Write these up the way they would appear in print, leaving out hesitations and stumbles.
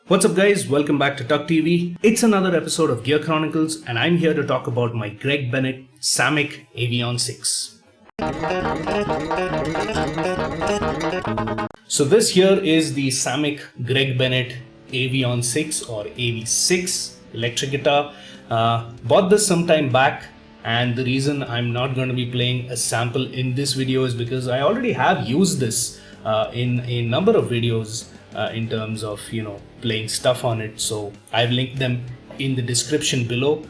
What's up guys, welcome back to TUGGtv. It's another episode of Gear Chronicles and I'm here to talk about my Greg Bennett Samick Avion 6. So this here is the Samick Greg Bennett Avion 6 or AV6 electric guitar. Bought this some time back, and the reason I'm not going to be playing a sample in this video is because I already have used this in a number of videos in terms of playing stuff on it. So I've linked them in the description below.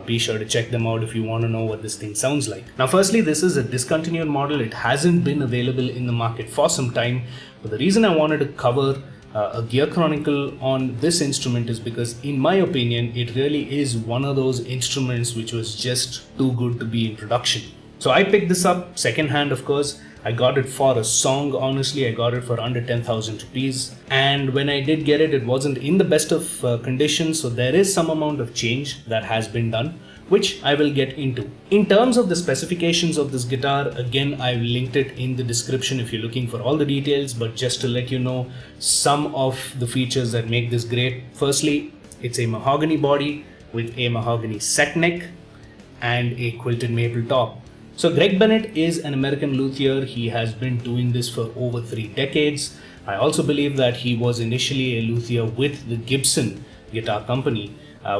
Be sure to check them out if you want to know what this thing sounds like. Now firstly, this is a discontinued model. It hasn't been available in the market for some time, but the reason I wanted to cover a gear chronicle on this instrument is because in my opinion it really is one of those instruments which was just too good to be in production. So I picked this up second hand, of course. I got it for a song. Honestly, I got it for under 10,000 rupees, and when I did get it, it wasn't in the best of conditions, so there is some amount of change that has been done, which I will get into. In terms of the specifications of this guitar, again I've linked it in the description if you're looking for all the details, but just to let you know some of the features that make this great. Firstly, it's a mahogany body with a mahogany set neck and a quilted maple top. So Greg Bennett is an American luthier. He has been doing this for over 3 decades. I also believe that he was initially a luthier with the Gibson guitar company,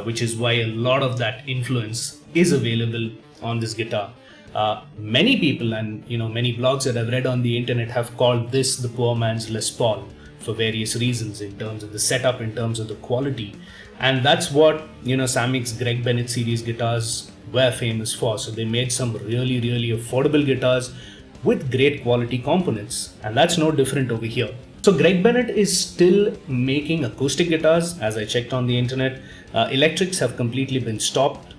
which is why a lot of that influence is available on this guitar. Many people and many blogs that I've read on the internet have called this the poor man's Les Paul for various reasons, in terms of the setup, in terms of the quality, and that's what Samick's Greg Bennett series guitars were famous for. So they made some really affordable guitars with great quality components, and that's no different over here. So Greg Bennett is still making acoustic guitars, as I checked on the internet. Electrics have completely been stopped.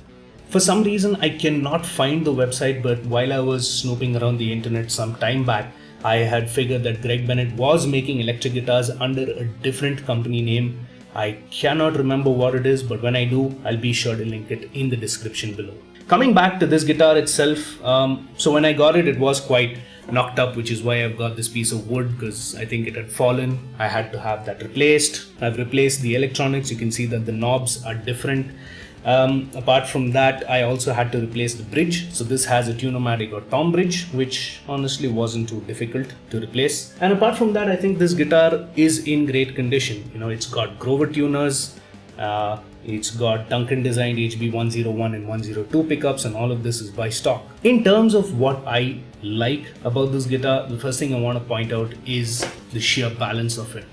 For some reason I cannot find the website, but while I was snooping around the internet some time back, I had figured that Greg Bennett was making electric guitars under a different company name. I cannot remember what it is, but when I do, I'll be sure to link it in the description below. Coming back to this guitar itself, so when I got it, it was quite knocked up, which is why I've got this piece of wood, because I think it had fallen. I had to have that replaced. I've replaced the electronics. You can see that the knobs are different. Apart from that, I also had to replace the bridge. So this has a Tune-O-Matic or tom bridge, which honestly wasn't too difficult to replace. And apart from that, I think this guitar is in great condition. It's got Grover tuners, it's got Duncan designed HB101 and 102 pickups, and all of this is by stock. In terms of what I like about this guitar, the first thing I want to point out is the sheer balance of it.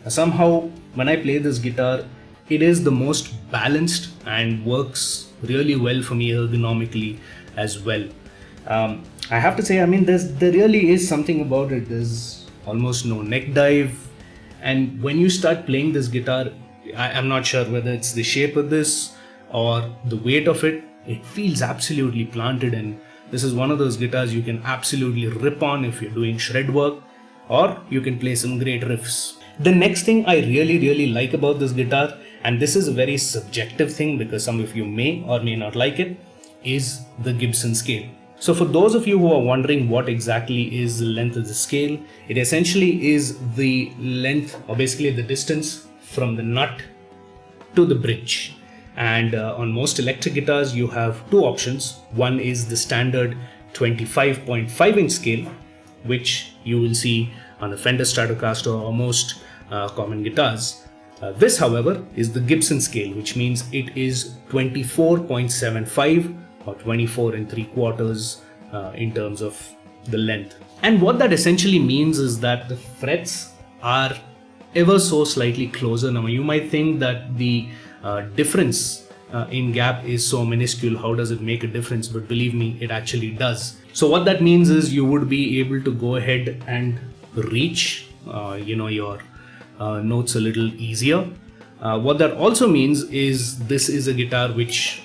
Now, somehow when I play this guitar, it is the most balanced and works really well for me ergonomically as well. I have to say, there really is something about it. There's almost no neck dive, and when you start playing this guitar, I'm not sure whether it's the shape of this or the weight of it, it feels absolutely planted, and this is one of those guitars you can absolutely rip on if you're doing shred work, or you can play some great riffs. The next thing I really like about this guitar, and this is a very subjective thing because some of you may or may not like it, is the Gibson Scale. So for those of you who are wondering what exactly is the length of the scale, it essentially is the length, or basically the distance from the nut to the bridge. And on most electric guitars you have 2 options. One is the standard 25.5 inch scale, which you will see on the Fender Stratocaster or most common guitars. This, however, is the Gibson Scale, which means it is 24.75 or 24 3/4 in terms of the length. And what that essentially means is that the frets are ever so slightly closer. Now you might think that the difference in gap is so minuscule, how does it make a difference? But believe me, it actually does. So what that means is you would be able to go ahead and reach your notes a little easier. What that also means is this is a guitar which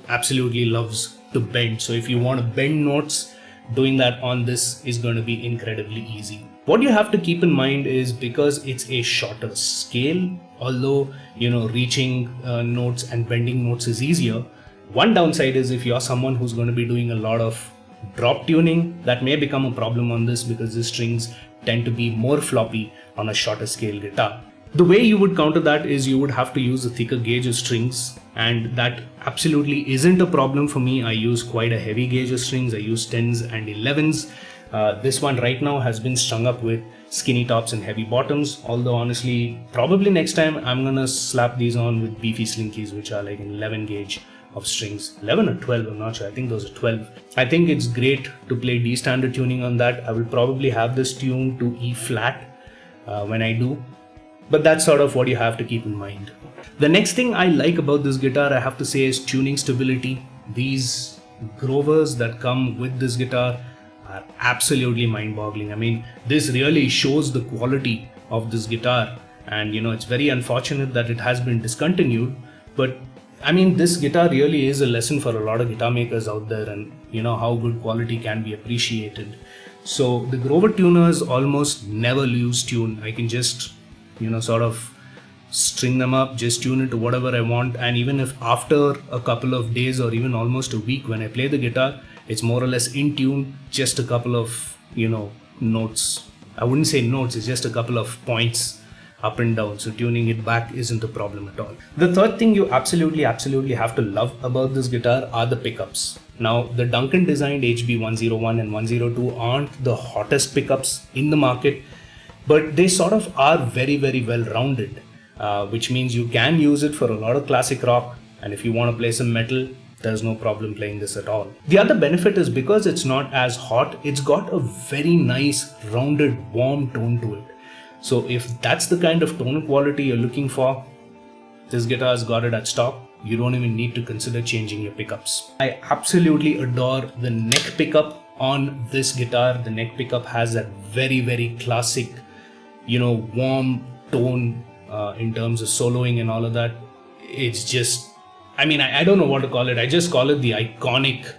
absolutely loves to bend. So if you want to bend notes, doing that on this is going to be incredibly easy. What you have to keep in mind is, because it's a shorter scale, although reaching notes and bending notes is easier, one downside is if you're someone who's going to be doing a lot of drop tuning, that may become a problem on this, because the strings tend to be more floppy on a shorter scale guitar. The way you would counter that is you would have to use a thicker gauge of strings, and that absolutely isn't a problem for me. I use quite a heavy gauge of strings. I use 10s and 11s. This one right now has been strung up with skinny tops and heavy bottoms, although honestly probably next time I'm gonna slap these on with beefy slinkies, which are like an 11 gauge of strings. 11 or 12, I'm not sure. I think those are 12. I think it's great to play D standard tuning on that. I will probably have this tuned to E flat when I do, but that's sort of what you have to keep in mind. The next thing I like about this guitar, I have to say, is tuning stability. These Grovers that come with this guitar are absolutely mind-boggling. I mean, this really shows the quality of this guitar, and it's very unfortunate that it has been discontinued, but I mean, this guitar really is a lesson for a lot of guitar makers out there, and how good quality can be appreciated. So the Grover tuners almost never lose tune. I can just sort of string them up, just tune it to whatever I want, and even if after a couple of days or even almost a week when I play the guitar, it's more or less in tune, just a couple of notes. I wouldn't say notes, it's just a couple of points up and down, so tuning it back isn't a problem at all. The third thing you absolutely have to love about this guitar are the pickups. Now, the Duncan designed HB101 and 102 aren't the hottest pickups in the market, but they sort of are very well rounded, which means you can use it for a lot of classic rock, and if you want to play some metal, there's no problem playing this at all. The other benefit is because it's not as hot, it's got a very nice rounded warm tone to it. So if that's the kind of tone quality you're looking for, this guitar's got it at stock. You don't even need to consider changing your pickups. I absolutely adore the neck pickup on this guitar. The neck pickup has that very classic, warm tone in terms of soloing and all of that. It's just, I mean, I don't know what to call it. I just call it the iconic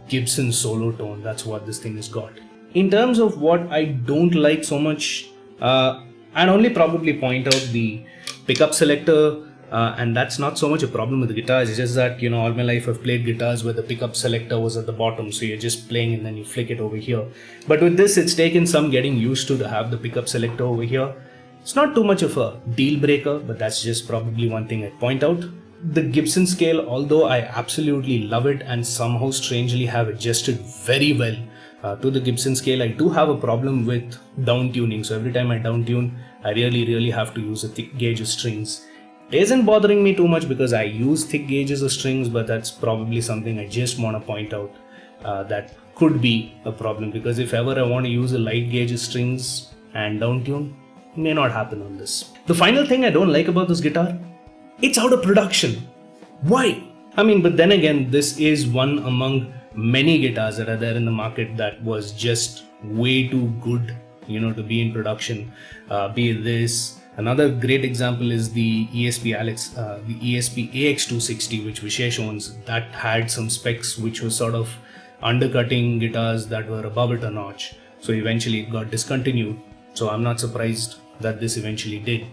Gibson solo tone. That's what this thing has got. In terms of what I don't like so much, I'd only probably point out the pickup selector, and that's not so much a problem with the guitar. It's just that all my life I've played guitars where the pickup selector was at the bottom, so you're just playing and then you flick it over here. But with this, it's taken some getting used to have the pickup selector over here. It's not too much of a deal breaker, but that's just probably one thing I'd point out. The Gibson Scale, although I absolutely love it and somehow strangely have adjusted very well to the Gibson Scale, I do have a problem with down tuning. So every time I down tune, I really have to use a thick gauge of strings. It isn't bothering me too much because I use thick gauges of strings, but that's probably something I just want to point out that could be a problem, because if ever I want to use a light gauge of strings and down tune, it may not happen on this. The final thing I don't like about this guitar, it's out of production. Why? I mean, but then again, this is one among many guitars that are there in the market that was just way too good, to be in production. Be it this. Another great example is the ESP AX260, which Vishesh owns, that had some specs which was sort of undercutting guitars that were above it a notch. So eventually it got discontinued. So I'm not surprised that this eventually did.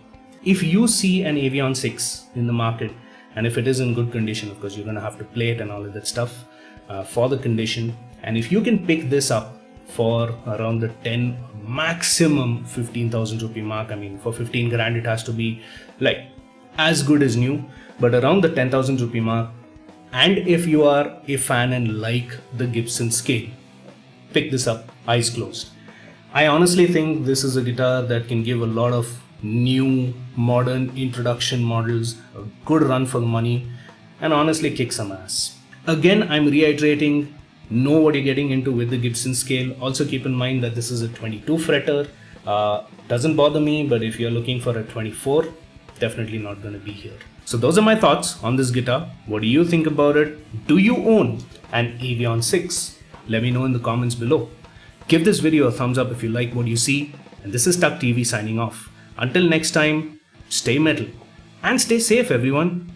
If you see an Avion 6 in the market, and if it is in good condition, of course, you're going to have to play it and all of that stuff for the condition. And if you can pick this up for around the 10, maximum 15,000 rupee mark, I mean, for 15 grand, it has to be like as good as new, but around the 10,000 rupee mark. And if you are a fan and like the Gibson Scale, pick this up, eyes closed. I honestly think this is a guitar that can give a lot of new modern introduction models a good run for the money and honestly kick some ass. Again, I'm reiterating, know what you're getting into with the Gibson Scale. Also keep in mind that this is a 22 fretter. Doesn't bother me, but if you're looking for a 24, definitely not going to be here. So those are my thoughts on this guitar. What do you think about it? Do you own an Avion 6? Let me know in the comments below. Give this video a thumbs up if you like what you see. And this is TUGGtv signing off. Until next time, stay metal and stay safe, everyone.